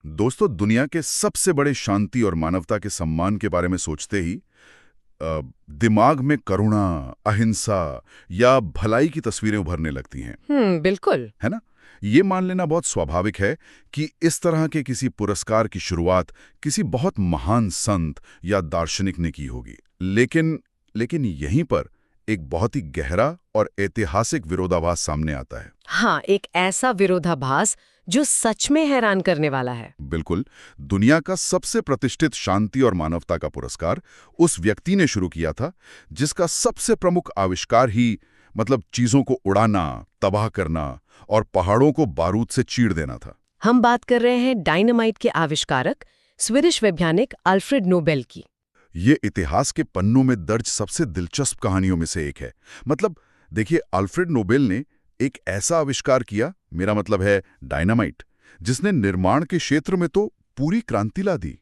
दोस्तों, दुनिया के सबसे बड़े शांति और मानवता के सम्मान के बारे में सोचते ही दिमाग में करुणा, अहिंसा या भलाई की तस्वीरें उभरने लगती हैं। बिल्कुल। है ना? ये मान लेना बहुत स्वाभाविक है कि इस तरह के किसी पुरस्कार की शुरुआत किसी बहुत महान संत या दार्शनिक ने की होगी। लेकिन यहीं पर एक बहुत ही गहरा और ऐतिहासिक विरोधाभास सामने आता है। हाँ, एक ऐसा विरोधाभास जो सच में हैरान करने वाला है। बिल्कुल। दुनिया का सबसे प्रतिष्ठित शांति और मानवता का पुरस्कार उस व्यक्ति ने शुरू किया था जिसका सबसे प्रमुख आविष्कार ही चीजों को उड़ाना, तबाह करना और पहाड़ों को बारूद से चीर देना था। हम बात कर रहे हैं डायनामाइट के आविष्कारक स्वीडिश वैज्ञानिक अल्फ्रेड नोबेल की। ये इतिहास के पन्नों में दर्ज सबसे दिलचस्प कहानियों में से एक है। देखिए, अल्फ्रेड नोबेल ने एक ऐसा आविष्कार किया, मेरा मतलब है डायनामाइट, जिसने निर्माण के क्षेत्र में तो पूरी क्रांति ला दी।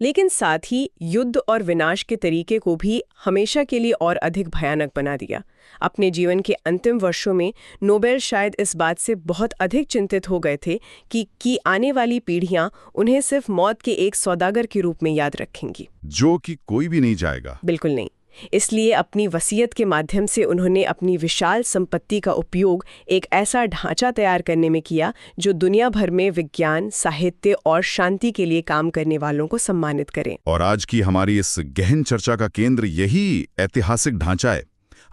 लेकिन साथ ही युद्ध और विनाश के तरीके को भी हमेशा के लिए और अधिक भयानक बना दिया। अपने जीवन के अंतिम वर्षों में नोबेल शायद इस बात से बहुत अधिक चिंतित हो गए थे कि आने वाली पीढ़ियां उन्हें सिर्फ मौत के एक सौदागर के रूप में याद रखेंगी, जो कि कोई भी नहीं जाएगा। बिल्कुल नहीं। इसलिए अपनी वसीयत के माध्यम से उन्होंने अपनी विशाल संपत्ति का उपयोग एक ऐसा ढांचा तैयार करने में किया जो दुनिया भर में विज्ञान, साहित्य और शांति के लिए काम करने वालों को सम्मानित करे। और आज की हमारी इस गहन चर्चा का केंद्र यही ऐतिहासिक ढांचा है।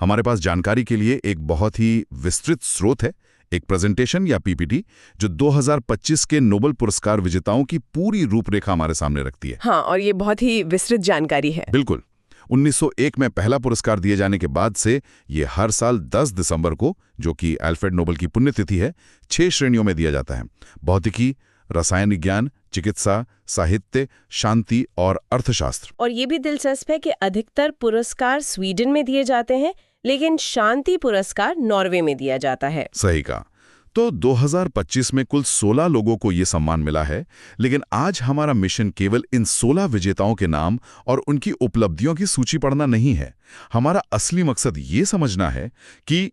हमारे पास जानकारी के लिए एक बहुत ही विस्तृत स्रोत है, एक प्रेजेंटेशन या पीपीटी जो 2025 के नोबेल पुरस्कार विजेताओं की पूरी रूपरेखा हमारे सामने रखती है। हाँ, और ये बहुत ही विस्तृत जानकारी है। बिल्कुल। 1901 में पहला पुरस्कार दिए जाने के बाद से ये हर साल 10 दिसंबर को, जो कि अल्फ्रेड नोबेल की पुण्यतिथि है, 6 श्रेणियों में दिया जाता है। भौतिकी, रसायन विज्ञान, चिकित्सा, साहित्य, शांति और अर्थशास्त्र। और ये भी दिलचस्प है कि अधिकतर पुरस्कार स्वीडन में दिए जाते हैं, लेकिन शांति पुरस्कार नॉर्वे में दिया जाता है। सही कहा। तो 2025 में कुल 16 लोगों को ये सम्मान मिला है, लेकिन आज हमारा मिशन केवल इन 16 विजेताओं के नाम और उनकी उपलब्धियों की सूची पढ़ना नहीं है। हमारा असली मकसद ये समझना है कि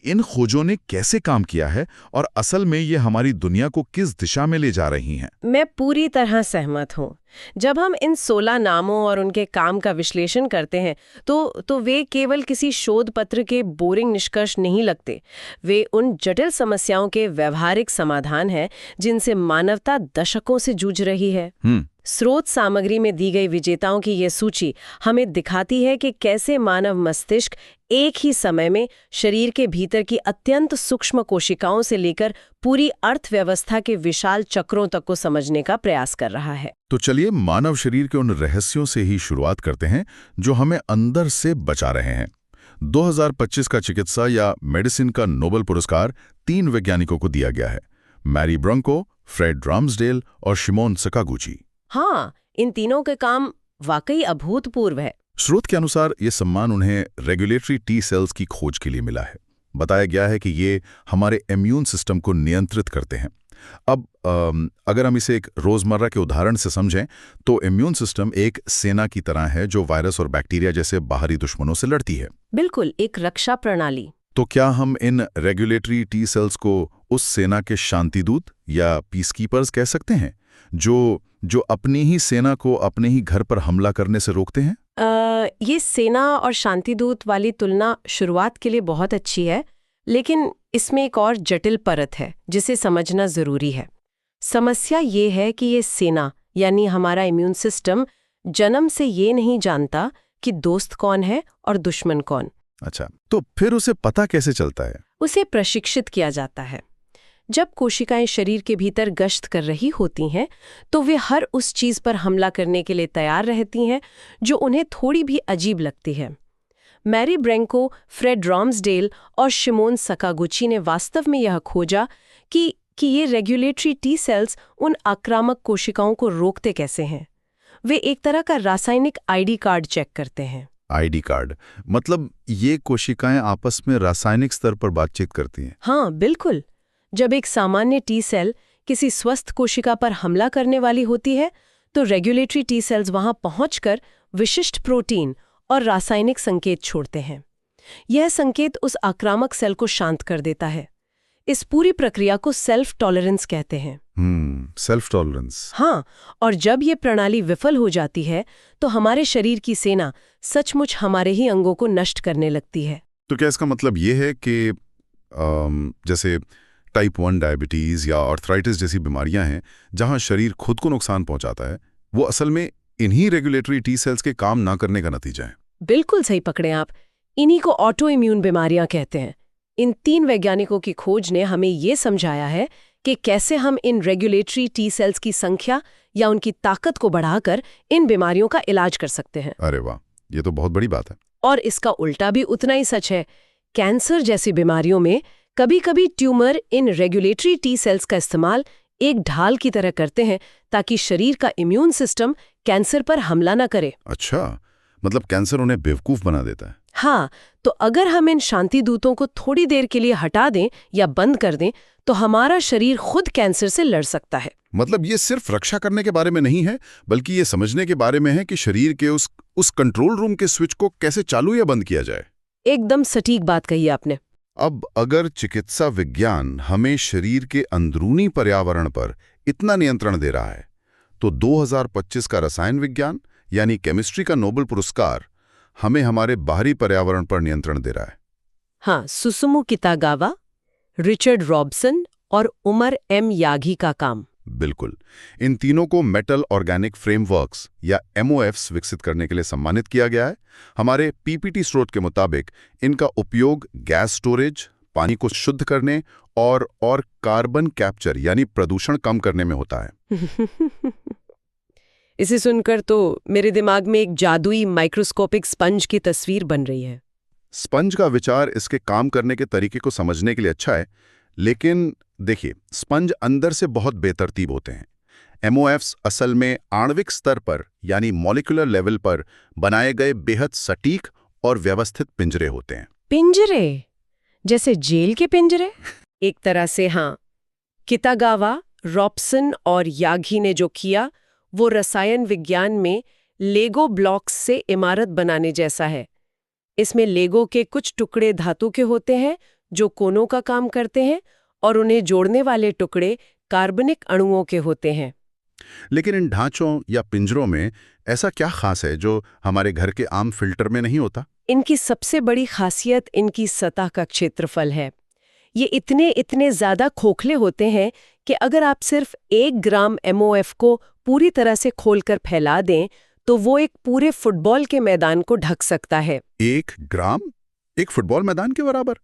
इन खोजों ने कैसे काम किया है और असल में ये हमारी दुनिया को किस दिशा में ले जा रही हैं। मैं पूरी तरह सहमत हूँ। जब हम इन 16 नामों और उनके काम का विश्लेषण करते हैं तो वे केवल किसी शोध पत्र के बोरिंग निष्कर्ष नहीं लगते। वे उन जटिल समस्याओं के व्यवहारिक समाधान हैं जिनसे मानवता दशकों से जूझ रही है। स्रोत सामग्री में दी गई विजेताओं की ये सूची हमें दिखाती है कि कैसे मानव मस्तिष्क एक ही समय में शरीर के भीतर की अत्यंत सूक्ष्म कोशिकाओं से लेकर पूरी अर्थव्यवस्था के विशाल चक्रों तक को समझने का प्रयास कर रहा है। तो चलिए मानव शरीर के उन रहस्यों से ही शुरुआत करते हैं जो हमें अंदर से बचा रहे हैं। 2025 का चिकित्सा या मेडिसिन का नोबेल पुरस्कार 3 वैज्ञानिकों को दिया गया है, मैरी ब्रंको, फ्रेड राम्सडेल और शिमोन सकागुची। हाँ, इन तीनों के काम वाकई अभूतपूर्व है। स्रोत के अनुसार ये सम्मान उन्हें रेगुलेटरी टी सेल्स की खोज के लिए मिला है। बताया गया है कि ये हमारे इम्यून सिस्टम को नियंत्रित करते हैं। अब अगर हम इसे एक रोजमर्रा के उदाहरण से समझें तो इम्यून सिस्टम एक सेना की तरह है जो वायरस और बैक्टीरिया जैसे बाहरी दुश्मनों से लड़ती है। बिल्कुल, एक रक्षा प्रणाली। तो क्या हम इन रेगुलेटरी टी सेल्स को उस सेना के शांतिदूत या पीसकीपर्स कह सकते हैं जो अपनी ही सेना को अपने ही घर पर हमला करने से रोकते हैं? ये सेना और शांतिदूत वाली तुलना शुरुआत के लिए बहुत अच्छी है, लेकिन इसमें एक और जटिल परत है जिसे समझना जरूरी है। समस्या ये है कि ये सेना यानी हमारा इम्यून सिस्टम जन्म से ये नहीं जानता कि दोस्त कौन है और दुश्मन कौन। अच्छा, तो फिर उसे पता कैसे चलता है? उसे प्रशिक्षित किया जाता है। जब कोशिकाएं शरीर के भीतर गश्त कर रही होती हैं तो वे हर उस चीज पर हमला करने के लिए तैयार रहती हैं जो उन्हें थोड़ी भी अजीब लगती है। मैरी ब्रंको, फ्रेड राम्सडेल और शिमोन सकागुची ने वास्तव में यह खोजा कि ये रेगुलेटरी टी सेल्स उन आक्रामक कोशिकाओं को रोकते कैसे हैं। वे एक तरह का रासायनिक आईडी कार्ड चेक करते हैं। आईडी कार्ड मतलब ये कोशिकाएं आपस में रासायनिक स्तर पर बातचीत करती हैं? हाँ, बिल्कुल। जब एक सामान्य टी सेल किसी स्वस्थ कोशिका पर हमला करने वाली होती है तो रेगुलेटरी टी सेल्स वहां पहुंचकर विशिष्ट प्रोटीन और रासायनिक संकेत छोड़ते हैं। यह संकेत उस आक्रामक सेल को शांत कर देता है। इस पूरी प्रक्रिया को सेल्फ टॉलरेंस कहते हैं। Self tolerance. हाँ, और जब ये प्रणाली विफल हो जाती है तो हमारे शरीर की सेना सचमुच हमारे ही अंगों को नष्ट करने लगती है। तो क्या इसका मतलब ये है कि जैसे टाइप 1 डायबिटीज या आर्थराइटिस जैसी बीमारियां हैं जहां शरीर खुद को नुकसान पहुंचाता है, वो असल में इन्हीं रेगुलेटरी टी सेल्स के काम ना करने का नतीजा है? बिल्कुल सही पकड़े आप। इन्हीं को ऑटो इम्यून बीमारियां कहते हैं। इन 3 वैज्ञानिकों की खोज ने हमें ये समझाया है कि कैसे हम इन रेगुलेटरी टी सेल्स की संख्या या उनकी ताकत को बढ़ाकर इन बीमारियों का इलाज कर सकते हैं। अरे वाह, ये तो बहुत बड़ी बात है। और इसका उल्टा भी उतना ही सच है। कैंसर जैसी बीमारियों में कभी-कभी ट्यूमर इन रेगुलेटरी टी सेल्स का इस्तेमाल एक ढाल की तरह करते हैं ताकि शरीर का इम्यून सिस्टम कैंसर पर हमला न करे। अच्छा, मतलब कैंसर उन्हें बेवकूफ बना देता है। हाँ, तो अगर हम इन शांति दूतों को थोड़ी देर के लिए हटा दें या बंद कर दें तो हमारा शरीर खुद कैंसर से लड़ सकता है। मतलब ये सिर्फ रक्षा करने के बारे में नहीं है, बल्कि ये समझने के बारे में है कि शरीर के उस कंट्रोल रूम के स्विच को कैसे चालू या बंद किया जाए। एकदम सटीक बात कही आपने। अब अगर चिकित्सा विज्ञान हमें शरीर के अंदरूनी पर्यावरण पर इतना नियंत्रण दे रहा है, तो 2025 का रसायन विज्ञान यानी केमिस्ट्री का नोबेल पुरस्कार हमें हमारे बाहरी पर्यावरण पर नियंत्रण दे रहा है। हाँ, सुसुमु कितागावा, रिचर्ड रॉबसन और उमर एम यागी का काम। बिल्कुल, इन तीनों को मेटल ऑर्गेनिक फ्रेमवर्क्स या MOFs विकसित करने के लिए सम्मानित किया गया है। हमारे PPT स्रोत के मुताबिक इनका उपयोग गैस स्टोरेज, पानी को शुद्ध करने और कार्बन कैप्चर यानी प्रदूषण कम करने में होता है। इसे सुनकर तो मेरे दिमाग में एक जादुई माइक्रोस्कोपिक स्पंज की तस्वीर बन रही है। स्पंज का विचार इसके काम करने के तरीके को समझने के लिए अच्छा है, लेकिन देखिए, स्पंज अंदर से बहुत बेतरतीब होते हैं। MOFs असल में आणविक स्तर पर यानी मॉलिक्यूलर लेवल पर बनाए गए बेहद सटीक और व्यवस्थित पिंजरे होते हैं। पिंजरे? जैसे जेल के पिंजरे? एक तरह से हाँ। कितागावा, रॉबसन और यागी ने जो किया वो रसायन विज्ञान में लेगो ब्लॉक्स से इमारत बनाने जैसा है। इसमें लेगो के कुछ टुकड़े धातु के होते हैं जो कोनों का काम करते हैं और उन्हें जोड़ने वाले टुकड़े कार्बनिक अणुओं के होते हैं। लेकिन इन ढांचों या पिंजरों में ऐसा क्या खास है जो हमारे घर के आम फिल्टर में नहीं होता? इनकी सबसे बड़ी खासियत इनकी सतह का क्षेत्रफल है। ये इतने ज्यादा खोखले होते हैं कि अगर आप सिर्फ 1 ग्राम MOF को पूरी तरह से खोलकर फैला दें तो वो एक पूरे फुटबॉल के मैदान को ढक सकता है। 1 ग्राम? एक फुटबॉल मैदान के बराबर?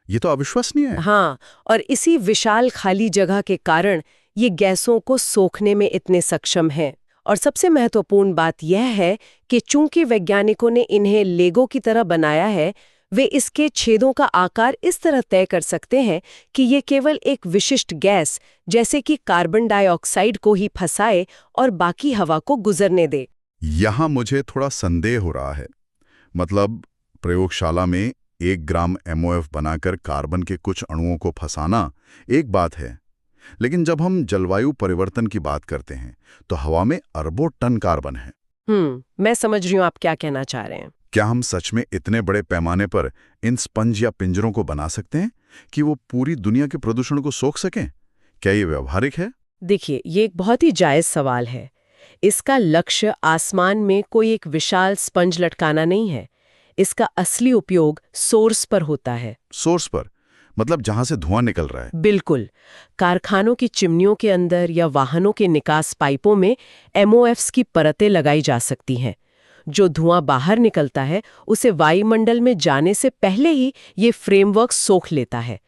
ये तो अविश्वसनीय है। हाँ, और इसी विशाल खाली जगह के कारण ये गैसों को सोखने में इतने सक्षम हैं। और सबसे महत्वपूर्ण बात यह है कि चूंकि वैज्ञानिकों ने इन्हें लेगो की तरह बनाया है, वे इसके छेदों का आकार इस तरह तय कर सकते हैं कि ये केवल एक विशिष्ट गैस जैसे कि कार्बन डाइऑक्साइड को ही फंसाए और बाकी हवा को गुजरने दे। यहां मुझे थोड़ा संदेह हो रहा है। मतलब प्रयोगशाला में 1 ग्राम MOF बनाकर कार्बन के कुछ अणुओं को फंसाना एक बात है, लेकिन जब हम जलवायु परिवर्तन की बात करते हैं तो हवा में अरबों टन कार्बन है। मैं समझ रही हूँ आप क्या कहना चाह रहे हैं। क्या हम सच में इतने बड़े पैमाने पर इन स्पंज या पिंजरों को बना सकते हैं कि वो पूरी दुनिया के प्रदूषण को सोख सकें? क्या ये व्यावहारिक है? देखिए, ये एक बहुत ही जायज सवाल है। इसका लक्ष्य आसमान में कोई एक विशाल स्पंज लटकाना नहीं है। इसका असली उपयोग सोर्स पर होता है। सोर्स पर? मतलब जहां से धुआं निकल रहा है? बिल्कुल। कारखानों की चिमनियों के अंदर या वाहनों के निकास पाइपों में MOFs की परतें लगाई जा सकती हैं। जो धुआं बाहर निकलता है उसे वायुमंडल में जाने से पहले ही ये फ्रेमवर्क सोख लेता है।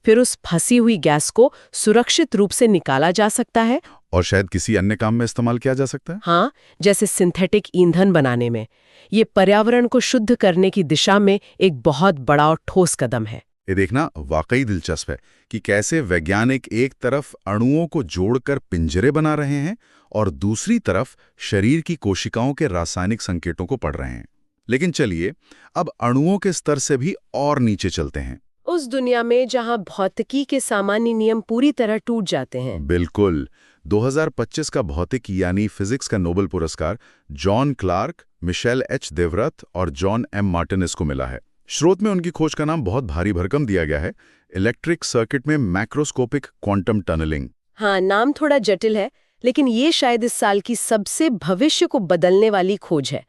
फिर उस फंसी हुई गैस को सुरक्षित रूप से निकाला जा सकता है और शायद किसी अन्य काम में इस्तेमाल किया जा सकता है। हाँ, जैसे सिंथेटिक ईंधन बनाने में। ये पर्यावरण को शुद्ध करने की दिशा में एक बहुत बड़ा और ठोस कदम है। ये देखना वाकई दिलचस्प है कि कैसे वैज्ञानिक एक तरफ अणुओं को जोड़कर पिंजरे बना रहे हैं और दूसरी तरफ शरीर की कोशिकाओं के रासायनिक संकेतों को पढ़ रहे हैं। लेकिन चलिए अब अणुओं के स्तर से भी और नीचे चलते हैं, उस दुनिया में जहां भौतिकी के सामान्य नियम पूरी तरह टूट जाते हैं। बिल्कुल। 2025 का भौतिकी यानी फिजिक्स का नोबेल पुरस्कार John Clark, Michel H. Devrath और जॉन M. मार्टिनेस को मिला है। स्रोत में उनकी खोज का नाम बहुत भारी भरकम दिया गया है, इलेक्ट्रिक सर्किट में मैक्रोस्कोपिक क्वांटम टनलिंग। हाँ, नाम थोड़ा जटिल है, लेकिन ये शायद इस साल की सबसे भविष्य को बदलने वाली खोज है।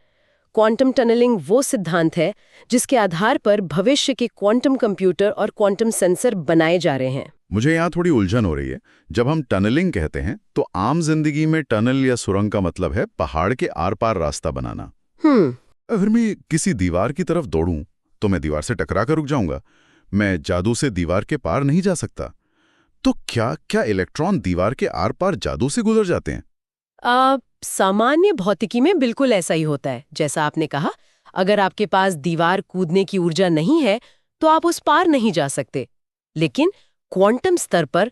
क्वांटम टनलिंग वो सिद्धांत है जिसके आधार पर भविष्य के क्वांटम कंप्यूटर और क्वांटम सेंसर बनाए जा रहे हैं। मुझे यहाँ थोड़ी उलझन हो रही है। जब हम टनलिंग कहते हैं तो आम जिंदगी में टनल या सुरंग का मतलब है पहाड़ के आर पार रास्ता बनाना। अगर मैं किसी दीवार की तरफ दौड़ूं तो मैं दीवार से टकरा कर रुक जाऊंगा। मैं जादू से दीवार के पार नहीं जा सकता। तो क्या इलेक्ट्रॉन दीवार के आर पार जादू से गुजर जाते हैं? सामान्य भौतिकी में बिल्कुल ऐसा ही होता है। जैसा आपने कहा, अगर आपके पास दीवार कूदने की ऊर्जा नहीं है तो आप उस पार नहीं जा सकते। लेकिन क्वांटम स्तर पर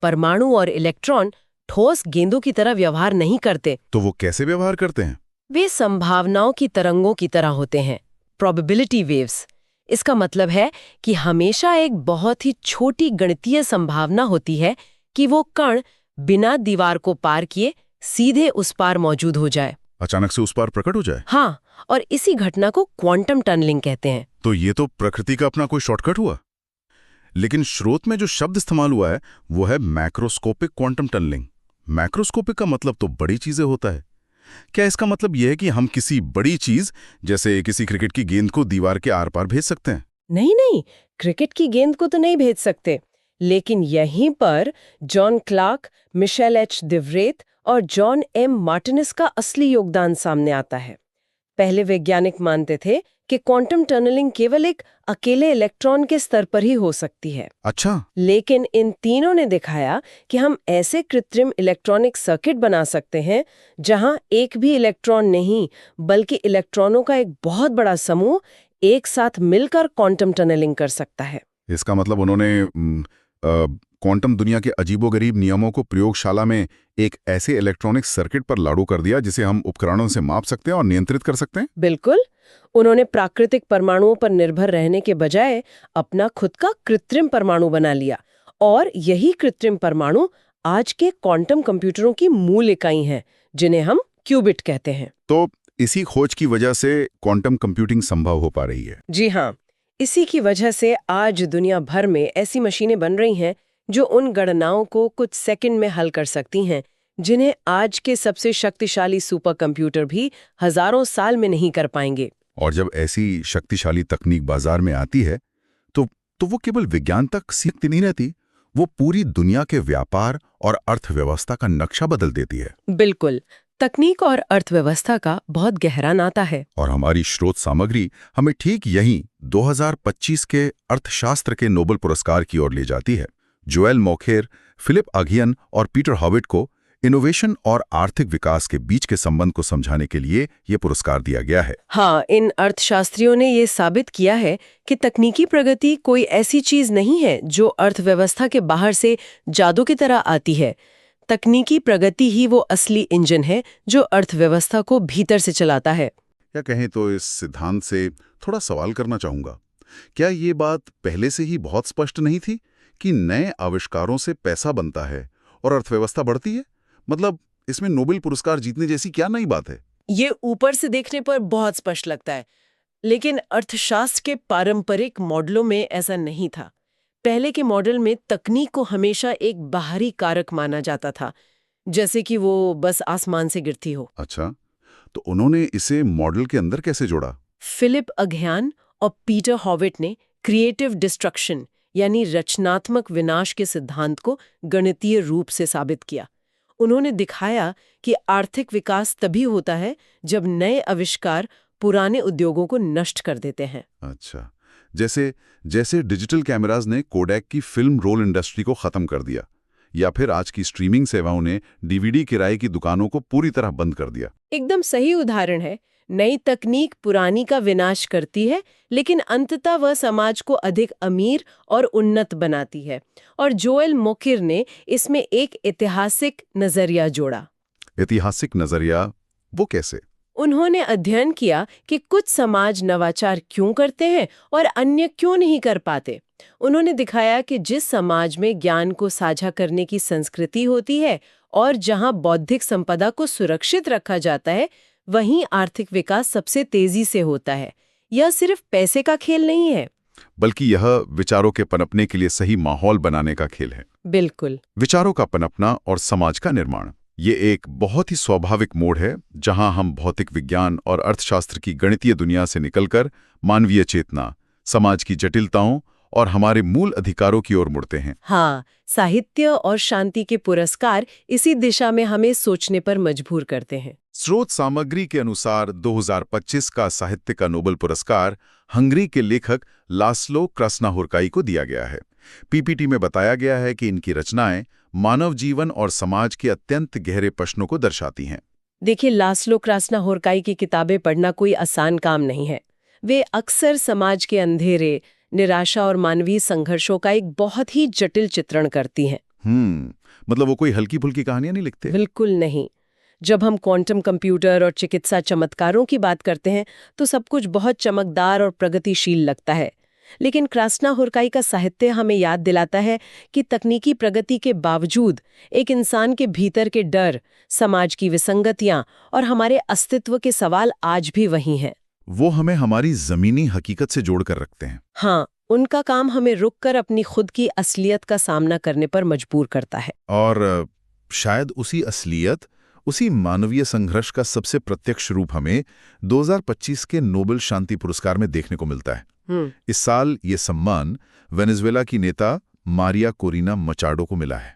परमाणु और इलेक्ट्रॉन ठोस गेंदों की तरह व्यवहार नहीं करते। तो वो कैसे व्यवहार करते हैं? वे संभावनाओं की तरंगों की तरह होते हैं, प्रोबेबिलिटी वेव्स। इसका मतलब है कि हमेशा एक बहुत ही छोटी गणितीय संभावना होती है कि वो कण बिना दीवार को पार किए सीधे उस पार मौजूद हो जाए, अचानक से उस पार प्रकट हो जाए। हाँ, और इसी घटना को क्वांटम टनलिंग कहते हैं। तो ये तो प्रकृति का अपना कोई शॉर्टकट हुआ। लेकिन स्रोत में जो शब्द इस्तेमाल हुआ है वो है मैक्रोस्कोपिक क्वांटम टनलिंग। मैक्रोस्कोपिक का मतलब तो बड़ी चीजें होता है। क्या इसका मतलब यह है कि हम किसी बड़ी चीज जैसे किसी क्रिकेट की गेंद को दीवार के आर पार भेज सकते हैं? नहीं, क्रिकेट की गेंद को तो नहीं भेज सकते, लेकिन यहीं पर जॉन क्लार्क, मिशेल एच दिवरेत और जॉन एम मार्टिनेस का असली योगदान सामने आता है। पहले वैज्ञानिक मानते थे कि क्वांटम टनलिंग केवल एक अकेले इलेक्ट्रॉन के स्तर पर ही हो सकती है। अच्छा। लेकिन इन तीनों ने दिखाया कि हम ऐसे कृत्रिम इलेक्ट्रॉनिक सर्किट बना सकते हैं जहां एक भी इलेक्ट्रॉन नहीं बल्कि इलेक्ट्रॉनों का एक बहुत बड़ा समूह एक साथ मिलकर क्वांटम टनलिंग कर सकता है। इसका मतलब उन्होंने क्वांटम दुनिया के अजीबोगरीब नियमों को प्रयोगशाला में एक ऐसे इलेक्ट्रॉनिक सर्किट पर लागू कर दिया जिसे हम उपकरणों से माप सकते हैं और नियंत्रित कर सकते हैं। बिल्कुल, उन्होंने प्राकृतिक परमाणुओं पर निर्भर रहने के बजाय अपना खुद का कृत्रिम परमाणु बना लिया, और यही कृत्रिम परमाणु आज के क्वांटम कंप्यूटरों की मूल इकाई हैं, जिन्हें हम क्यूबिट कहते हैं। तो इसी खोज की वजह से क्वांटम कंप्यूटिंग संभव हो पा रही है। जी हाँ, इसी की वजह से आज दुनिया भर में ऐसी मशीनें बन रही हैं जो उन गणनाओं को कुछ सेकंड में हल कर सकती हैं जिन्हें आज के सबसे शक्तिशाली सुपर कंप्यूटर भी हजारों साल में नहीं कर पाएंगे। और जब ऐसी शक्तिशाली तकनीक बाजार में आती है तो वो केवल विज्ञान तक सीमित नहीं रहती, वो पूरी दुनिया के व्यापार और अर्थव्यवस्था का नक्शा बदल देती है। बिल्कुल, तकनीक और अर्थव्यवस्था का बहुत गहरा नाता है। और हमारी स्रोत सामग्री हमें ठीक यहीं 2025 के अर्थशास्त्र के नोबेल पुरस्कार की ओर ले जाती है। जोएल मोखेर, फिलिप अगियन और पीटर हॉविट को इनोवेशन और आर्थिक विकास के बीच के संबंध को समझाने के लिए ये पुरस्कार दिया गया है। हाँ, इन अर्थशास्त्रियों ने ये साबित किया है कि तकनीकी प्रगति कोई ऐसी चीज नहीं है जो अर्थव्यवस्था के बाहर से जादू की तरह आती है। तकनीकी प्रगति ही वो असली इंजन है जो अर्थव्यवस्था को भीतर से चलाता है। या कहें तो इस सिद्धांत से थोड़ा सवाल करना चाहूंगा, क्या ये बात पहले से ही बहुत स्पष्ट नहीं थी कि नए आविष्कारों से पैसा बनता है और अर्थव्यवस्था बढ़ती है? मतलब इसमें नोबेल पुरस्कार जीतने जैसी क्या नई बात है? ये ऊपर से देखने पर बहुत स्पष्ट लगता है, लेकिन अर्थशास्त्र के पारंपरिक मॉडलों में ऐसा नहीं था। पहले के मॉडल में तकनीक को हमेशा एक बाहरी कारक माना जाता था, जैसे कि वो बस आसमान से गिरती हो। अच्छा, तो उन्होंने इसे मॉडल के अंदर कैसे जोड़ा? फिलिप अगियन और पीटर हॉविट ने क्रिएटिव डिस्ट्रक्शन यानी रचनात्मक विनाश के सिद्धांत को गणितीय रूप से साबित किया। उन्होंने दिखाया कि आर्थिक विकास तभी होता है जब नए आविष्कार पुराने उद्योगों को नष्ट कर देते हैं। अच्छा, जैसे डिजिटल कैमराज ने कोडैक की फिल्म रोल इंडस्ट्री को खत्म कर दिया, या फिर आज की स्ट्रीमिंग सेवाओं ने डीवीडी किराए की दुकानों को पूरी तरह बंद कर दिया। एकदम सही उदाहरण है। नई तकनीक पुरानी का विनाश करती है, लेकिन अंततः वह समाज को अधिक अमीर और उन्नत बनाती है। और जोएल मोखेर ने इसमें एक ऐतिहासिक नजरिया जोड़ा। ऐतिहासिक नजरिया? वो कैसे? उन्होंने अध्ययन किया कि कुछ समाज नवाचार क्यों करते हैं और अन्य क्यों नहीं कर पाते। उन्होंने दिखाया कि जिस समाज में ज्ञान को साझा करने की संस्कृति होती है और जहां बौद्धिक संपदा को सुरक्षित रखा जाता है, वहीं आर्थिक विकास सबसे तेजी से होता है। यह सिर्फ पैसे का खेल नहीं है। बल्कि यह विचारों के पनपने के लिए सही माहौल बनाने का खेल है। बिल्कुल। विचारों का पनपना और समाज का निर्माण, ये एक बहुत ही स्वाभाविक मोड़ है जहां हम भौतिक विज्ञान और अर्थशास्त्र की गणितीय दुनिया से निकलकर मानवीय चेतना, समाज की जटिलताओं और हमारे मूल अधिकारों की ओर मुड़ते हैं। हाँ, साहित्य और शांति के पुरस्कार इसी दिशा में हमें सोचने पर मजबूर करते हैं। स्रोत सामग्री के अनुसार 2025 का साहित्य का नोबेल पुरस्कार हंगरी के लेखक लास्लो क्रस्नाहोर्काई को दिया गया है। पीपीटी में बताया गया है कि इनकी रचनाएं मानव जीवन और समाज के अत्यंत गहरे प्रश्नों को दर्शाती हैं। देखिए, लास्लो क्रस्नाहोर्काई की किताबें पढ़ना कोई आसान काम नहीं है। वे अक्सर समाज के अंधेरे, निराशा और मानवीय संघर्षों का एक बहुत ही जटिल चित्रण करती हैं। मतलब वो कोई हल्की फुल्की कहानियां नहीं लिखते। बिल्कुल नहीं। जब हम क्वांटम कंप्यूटर और चिकित्सा चमत्कारों की बात करते हैं तो सब कुछ बहुत चमकदार और प्रगतिशील लगता है, लेकिन क्रस्नाहोर्काई का साहित्य हमें याद दिलाता है कि तकनीकी प्रगति के बावजूद एक इंसान के भीतर के डर, समाज की विसंगतियां और हमारे अस्तित्व के सवाल आज भी वही हैं। वो हमें हमारी जमीनी हकीकत से जोड़कर रखते हैं। हाँ, उनका काम हमें रुककर अपनी खुद की असलियत का सामना करने पर मजबूर करता है। और शायद उसी असलियत, उसी मानवीय संघर्ष का सबसे प्रत्यक्ष रूप हमें 2025 के नोबेल शांति पुरस्कार में देखने को मिलता है। इस साल ये सम्मान वेनेजुएला की नेता मारिया कोरिना मचाडो को मिला है।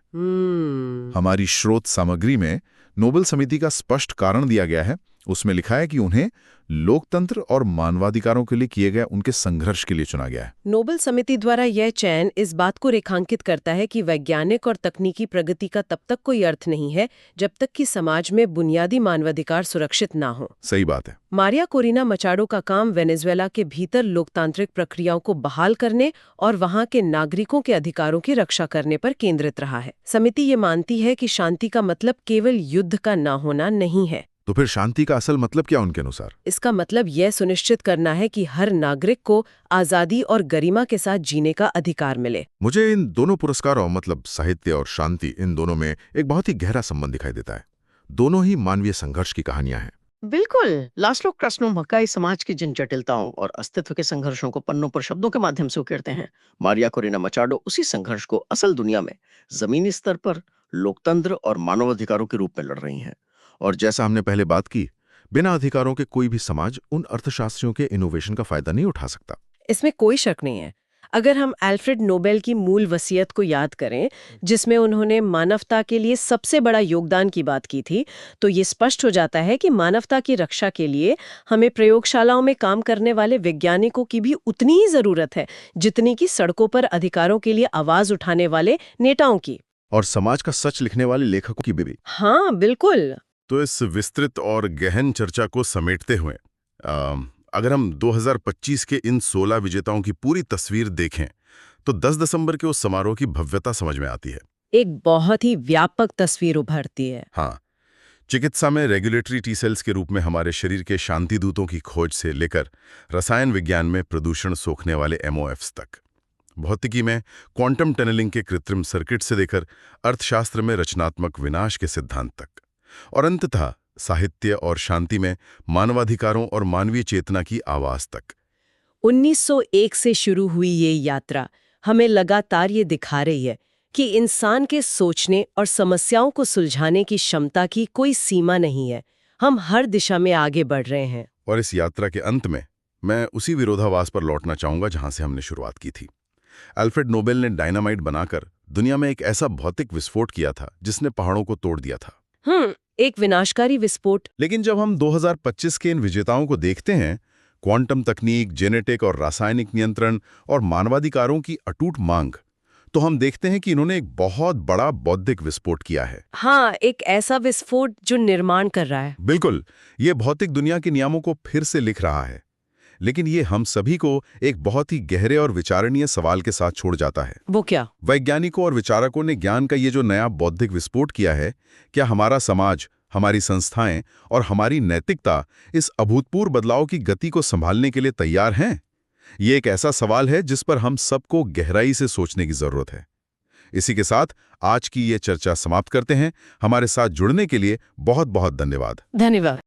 हमारी स्रोत सामग्री में नोबेल समिति का स्पष्ट कारण दिया गया है। उसमें लिखा है कि उन्हें लोकतंत्र और मानवाधिकारों के लिए किए गए उनके संघर्ष के लिए चुना गया है। नोबेल समिति द्वारा यह चयन इस बात को रेखांकित करता है कि वैज्ञानिक और तकनीकी प्रगति का तब तक कोई अर्थ नहीं है जब तक कि समाज में बुनियादी मानवाधिकार सुरक्षित ना हो। सही बात है। मारिया कोरिना मचाडो का काम वेनेजुएला के भीतर लोकतांत्रिक प्रक्रियाओं को बहाल करने और वहां के नागरिकों के अधिकारों की रक्षा करने पर केंद्रित रहा है। समिति ये मानती है कि शांति का मतलब केवल युद्ध का ना होना नहीं है। तो फिर शांति का असल मतलब क्या उनके अनुसार? इसका मतलब यह सुनिश्चित करना है कि हर नागरिक को आजादी और गरिमा के साथ जीने का अधिकार मिले। मुझे इन दोनों पुरस्कारों, मतलब साहित्य और शांति, इन दोनों में एक बहुत ही गहरा संबंध दिखाई देता है। दोनों ही मानवीय संघर्ष की कहानियां हैं। बिल्कुल। लास्लो क्रस्नाहोर्काई समाज की जिन जटिलताओं और अस्तित्व के संघर्षों को पन्नों पर शब्दों के माध्यम से उकेरते हैं, मारिया कोरिना मचाडो उसी संघर्ष को असल दुनिया में जमीनी स्तर पर लोकतंत्र और मानवाधिकारों के रूप में लड़ रही हैं। और जैसा हमने पहले बात की, बिना अधिकारों के कोई भी समाज उन अर्थशास्त्रियों के इनोवेशन का फायदा नहीं उठा सकता। इसमें कोई शक नहीं है। अगर हम अल्फ्रेड नोबेल की मूल वसीयत को याद करें, जिसमें उन्होंने मानवता के लिए सबसे बड़ा योगदान की बात की थी, तो ये स्पष्ट हो जाता है कि मानवता की रक्षा के लिए हमें प्रयोगशालाओं में काम करने वाले वैज्ञानिकों की भी उतनी ही जरूरत है जितनी कि सड़कों पर अधिकारों के लिए आवाज उठाने वाले नेताओं की, और समाज का सच लिखने वाले लेखकों की भी। हाँ, बिल्कुल। तो इस विस्तृत और गहन चर्चा को समेटते हुए अगर हम 2025 के इन 16 विजेताओं की पूरी तस्वीर देखें तो 10 दिसंबर के उस समारोह की भव्यता समझ में आती है। एक बहुत ही व्यापक तस्वीर उभरती है। हाँ, चिकित्सा में रेगुलेटरी टी सेल्स के रूप में हमारे शरीर के शांति दूतों की खोज से लेकर रसायन विज्ञान में प्रदूषण सोखने वाले MOFs तक, भौतिकी में क्वांटम टनलिंग के कृत्रिम सर्किट से लेकर अर्थशास्त्र में रचनात्मक विनाश के सिद्धांत तक, और अंततः साहित्य और शांति में मानवाधिकारों और मानवीय चेतना की आवाज तक। 1901 से शुरू हुई ये यात्रा हमें लगातार ये दिखा रही है कि इंसान के सोचने और समस्याओं को सुलझाने की क्षमता की कोई सीमा नहीं है। हम हर दिशा में आगे बढ़ रहे हैं। और इस यात्रा के अंत में मैं उसी विरोधाभास पर लौटना चाहूंगा जहां से हमने शुरुआत की थी। अल्फ्रेड नोबेल ने डायनामाइट बनाकर दुनिया में एक ऐसा भौतिक विस्फोट किया था जिसने पहाड़ों को तोड़ दिया था। एक विनाशकारी विस्फोट। लेकिन जब हम 2025 के इन विजेताओं को देखते हैं, क्वांटम तकनीक, जेनेटिक और रासायनिक नियंत्रण और मानवाधिकारों की अटूट मांग, तो हम देखते हैं कि इन्होंने एक बहुत बड़ा बौद्धिक विस्फोट किया है। हाँ, एक ऐसा विस्फोट जो निर्माण कर रहा है। बिल्कुल, ये भौतिक दुनिया के नियमों को फिर से लिख रहा है। लेकिन ये हम सभी को एक बहुत ही गहरे और विचारणीय सवाल के साथ छोड़ जाता है। वो क्या? वैज्ञानिकों और विचारकों ने ज्ञान का ये जो नया बौद्धिक विस्फोट किया है, क्या हमारा समाज, हमारी संस्थाएं और हमारी नैतिकता इस अभूतपूर्व बदलाव की गति को संभालने के लिए तैयार हैं? ये एक ऐसा सवाल है जिस पर हम सबको गहराई से सोचने की जरूरत है। इसी के साथ आज की ये चर्चा समाप्त करते हैं। हमारे साथ जुड़ने के लिए बहुत बहुत धन्यवाद। धन्यवाद।